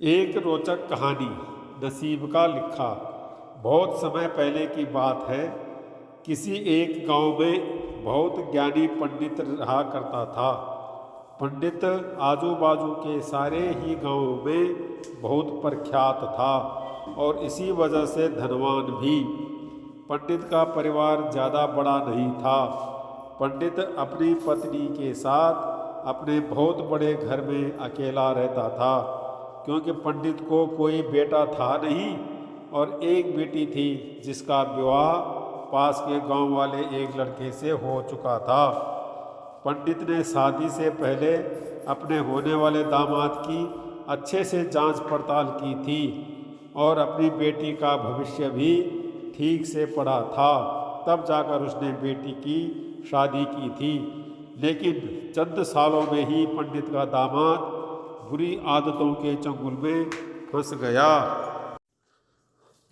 एक रोचक कहानी नसीब का लिखा। बहुत समय पहले की बात है। किसी एक गांव में बहुत ज्ञानी पंडित रहा करता था। पंडित आजू बाजू के सारे ही गांवों में बहुत प्रख्यात था और इसी वजह से धनवान भी। पंडित का परिवार ज़्यादा बड़ा नहीं था। पंडित अपनी पत्नी के साथ अपने बहुत बड़े घर में अकेला रहता था, क्योंकि पंडित को कोई बेटा था नहीं और एक बेटी थी जिसका विवाह पास के गांव वाले एक लड़के से हो चुका था। पंडित ने शादी से पहले अपने होने वाले दामाद की अच्छे से जांच पड़ताल की थी और अपनी बेटी का भविष्य भी ठीक से पढ़ा था। तब जाकर उसने बेटी की शादी की थी। लेकिन चंद सालों में ही पंडित का दामाद बुरी आदतों के चंगुल में फंस गया।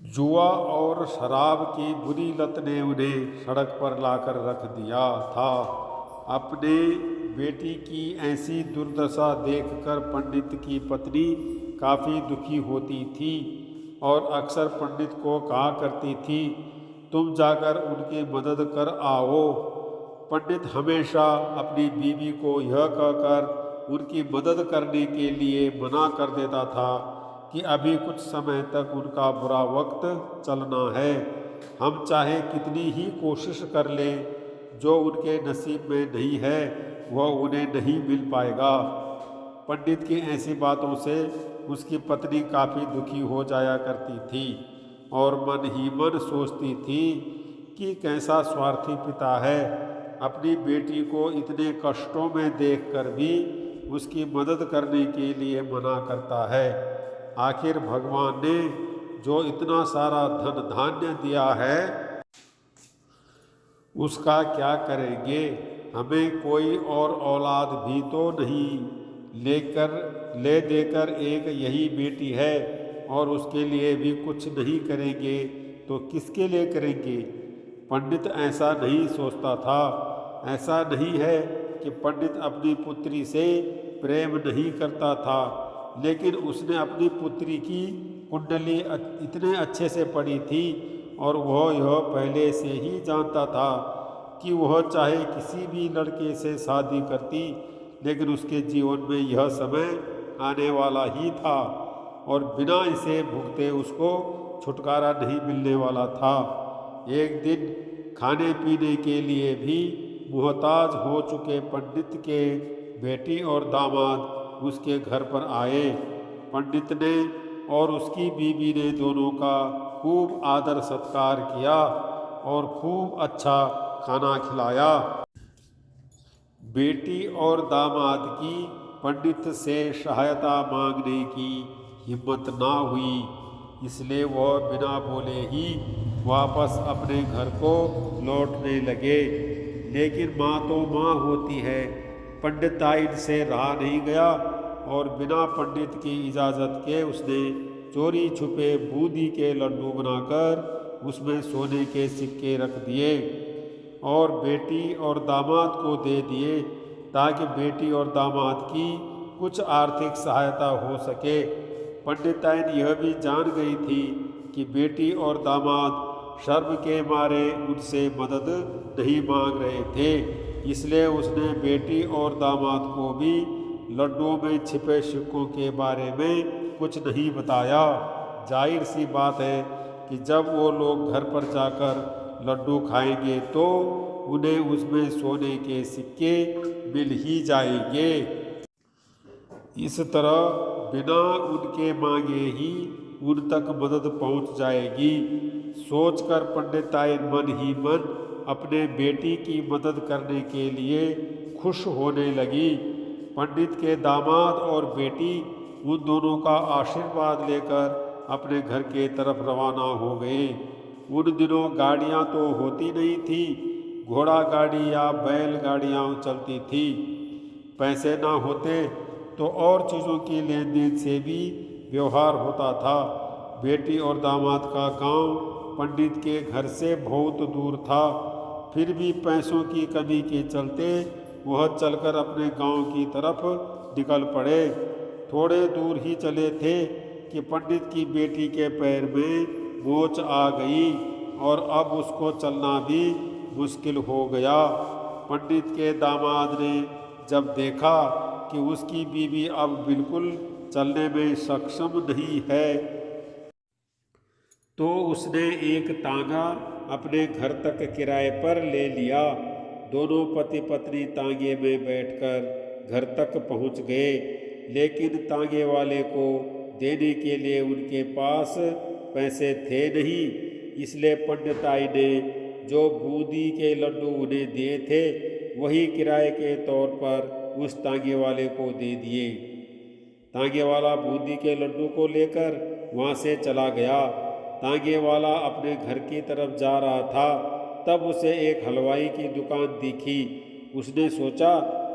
जुआ और शराब की बुरी लत ने उन्हें सड़क पर लाकर रख दिया था। अपने बेटी की ऐसी दुर्दशा देखकर पंडित की पत्नी काफ़ी दुखी होती थी और अक्सर पंडित को कहा करती थी, तुम जाकर उनकी मदद कर आओ। पंडित हमेशा अपनी बीवी को यह कहकर उनकी मदद करने के लिए मना कर देता था कि अभी कुछ समय तक उनका बुरा वक्त चलना है। हम चाहे कितनी ही कोशिश कर लें, जो उनके नसीब में नहीं है वह उन्हें नहीं मिल पाएगा। पंडित की ऐसी बातों से उसकी पत्नी काफ़ी दुखी हो जाया करती थी और मन ही मन सोचती थी कि कैसा स्वार्थी पिता है, अपनी बेटी को इतने कष्टों में देखकर भी उसकी मदद करने के लिए मना करता है। आखिर भगवान ने जो इतना सारा धन धान्य दिया है उसका क्या करेंगे। हमें कोई और औलाद भी तो नहीं, ले देकर एक यही बेटी है और उसके लिए भी कुछ नहीं करेंगे तो किसके लिए करेंगे। पंडित ऐसा नहीं सोचता था। ऐसा नहीं है कि पंडित अपनी पुत्री से प्रेम नहीं करता था, लेकिन उसने अपनी पुत्री की कुंडली इतने अच्छे से पढ़ी थी और वह यह पहले से ही जानता था कि वह चाहे किसी भी लड़के से शादी करती, लेकिन उसके जीवन में यह समय आने वाला ही था और बिना इसे भुगते उसको छुटकारा नहीं मिलने वाला था। एक दिन खाने पीने के लिए भी मुहताज हो चुके पंडित के बेटी और दामाद उसके घर पर आए। पंडित ने और उसकी बीवी ने दोनों का खूब आदर सत्कार किया और खूब अच्छा खाना खिलाया। बेटी और दामाद की पंडित से सहायता मांगने की हिम्मत ना हुई, इसलिए वह बिना बोले ही वापस अपने घर को लौटने लगे। लेकिन माँ तो माँ होती है। पंडित आइन से रहा नहीं गया और बिना पंडित की इजाज़त के उसने चोरी छुपे बूंदी के लड्डू बनाकर उसमें सोने के सिक्के रख दिए और बेटी और दामाद को दे दिए, ताकि बेटी और दामाद की कुछ आर्थिक सहायता हो सके। पंडिताइन यह भी जान गई थी कि बेटी और दामाद शर्म के मारे उनसे मदद नहीं मांग रहे थे, इसलिए उसने बेटी और दामाद को भी लड्डुओं में छिपे सिक्कों के बारे में कुछ नहीं बताया। जाहिर सी बात है कि जब वो लोग घर पर जाकर लड्डू खाएंगे तो उन्हें उसमें सोने के सिक्के मिल ही जाएंगे। इस तरह बिना उनके मांगे ही उन तक मदद पहुंच जाएगी। सोचकर पंडिताइन मन ही मन अपने बेटी की मदद करने के लिए खुश होने लगी। पंडित के दामाद और बेटी उन दोनों का आशीर्वाद लेकर अपने घर के तरफ रवाना हो गए। उन दिनों गाड़ियां तो होती नहीं थी, घोड़ा गाड़ी या बैल गाड़ियां चलती थी। पैसे ना होते तो और चीज़ों की लेन देन से भी व्यवहार होता था। बेटी और दामाद का गांव पंडित के घर से बहुत दूर था, फिर भी पैसों की कमी के चलते वह चलकर अपने गांव की तरफ निकल पड़े। थोड़े दूर ही चले थे कि पंडित की बेटी के पैर में मोच आ गई और अब उसको चलना भी मुश्किल हो गया। पंडित के दामाद ने जब देखा कि उसकी बीवी अब बिल्कुल चलने में सक्षम नहीं है, तो उसने एक तांगा अपने घर तक किराए पर ले लिया। दोनों पति पत्नी तांगे में बैठकर घर तक पहुंच गए, लेकिन तांगे वाले को देने के लिए उनके पास पैसे थे नहीं। इसलिए पंडिताई ने जो बूंदी के लड्डू उन्हें दिए थे वही किराए के तौर पर उस तांगे वाले को दे दिए। तांगे वाला बूंदी के लड्डू को लेकर वहाँ से चला गया। तांगे वाला अपने घर की तरफ जा रहा था, तब उसे एक हलवाई की दुकान दिखी। उसने सोचा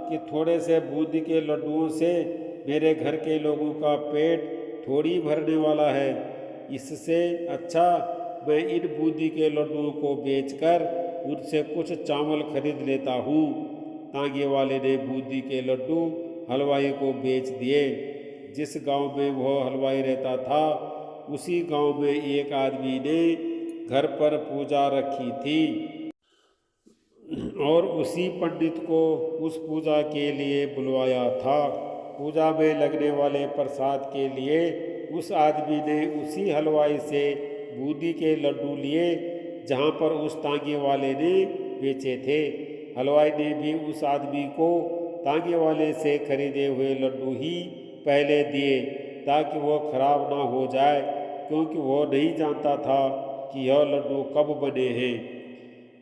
कि थोड़े से बूंदी के लड्डुओं से मेरे घर के लोगों का पेट थोड़ी भरने वाला है। इससे अच्छा मैं इन बूंदी के लड्डुओं को बेचकर उनसे कुछ चावल खरीद लेता हूँ। तांगे वाले ने बूंदी के लड्डू हलवाई को बेच दिए। जिस गांव में वह हलवाई रहता था, उसी गांव में एक आदमी ने घर पर पूजा रखी थी और उसी पंडित को उस पूजा के लिए बुलवाया था। पूजा में लगने वाले प्रसाद के लिए उस आदमी ने उसी हलवाई से बूंदी के लड्डू लिए जहाँ पर उस तांगे वाले ने बेचे थे। हलवाई ने भी उस आदमी को तांगे वाले से खरीदे हुए लड्डू ही पहले दिए ताकि वह खराब ना हो जाए, क्योंकि वह नहीं जानता था कि यह लड्डू कब बने हैं।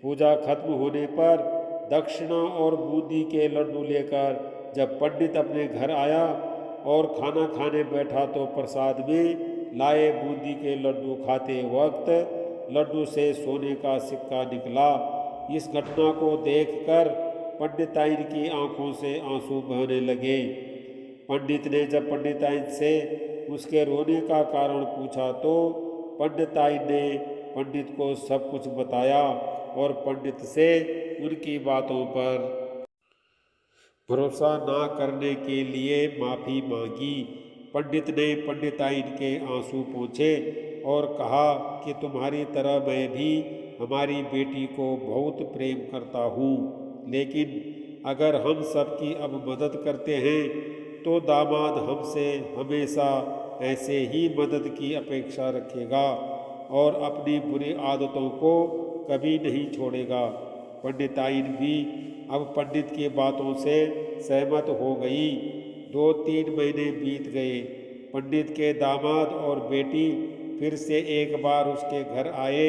पूजा खत्म होने पर दक्षिणा और बूंदी के लड्डू लेकर जब पंडित अपने घर आया और खाना खाने बैठा तो प्रसाद में लाए बूंदी के लड्डू खाते वक्त लड्डू से सोने का सिक्का निकला। इस घटना को देखकर पंडिताइन की आंखों से आंसू बहने लगे। पंडित ने जब पंडिताइन से उसके रोने का कारण पूछा तो पंडिताइन ने पंडित को सब कुछ बताया और पंडित से उनकी बातों पर भरोसा ना करने के लिए माफ़ी मांगी। पंडित ने पंडिताइन के आंसू पोंछे और कहा कि तुम्हारी तरह मैं भी हमारी बेटी को बहुत प्रेम करता हूँ, लेकिन अगर हम सबकी अब मदद करते हैं तो दामाद हमसे हमेशा ऐसे ही मदद की अपेक्षा रखेगा और अपनी बुरी आदतों को कभी नहीं छोड़ेगा। पंडिताइन भी अब पंडित की बातों से सहमत हो गई। 2-3 महीने बीत गए। पंडित के दामाद और बेटी फिर से एक बार उसके घर आए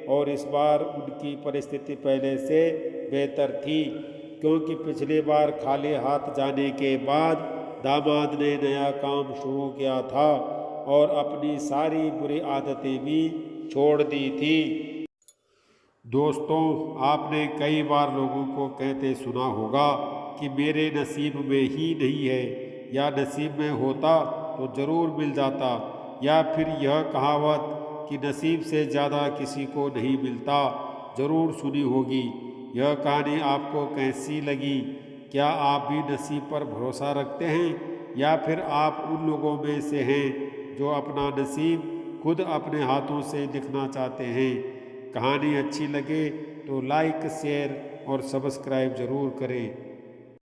और इस बार उनकी परिस्थिति पहले से बेहतर थी, क्योंकि पिछली बार खाली हाथ जाने के बाद दामाद ने नया काम शुरू किया था और अपनी सारी बुरी आदतें भी छोड़ दी थी। दोस्तों, आपने कई बार लोगों को कहते सुना होगा कि मेरे नसीब में ही नहीं है, या नसीब में होता तो ज़रूर मिल जाता, या फिर यह कहावत कि नसीब से ज़्यादा किसी को नहीं मिलता ज़रूर सुनी होगी। यह कहानी आपको कैसी लगी? क्या आप भी नसीब पर भरोसा रखते हैं, या फिर आप उन लोगों में से हैं जो अपना नसीब खुद अपने हाथों से लिखना चाहते हैं? कहानी अच्छी लगे तो लाइक, शेयर और सब्सक्राइब ज़रूर करें।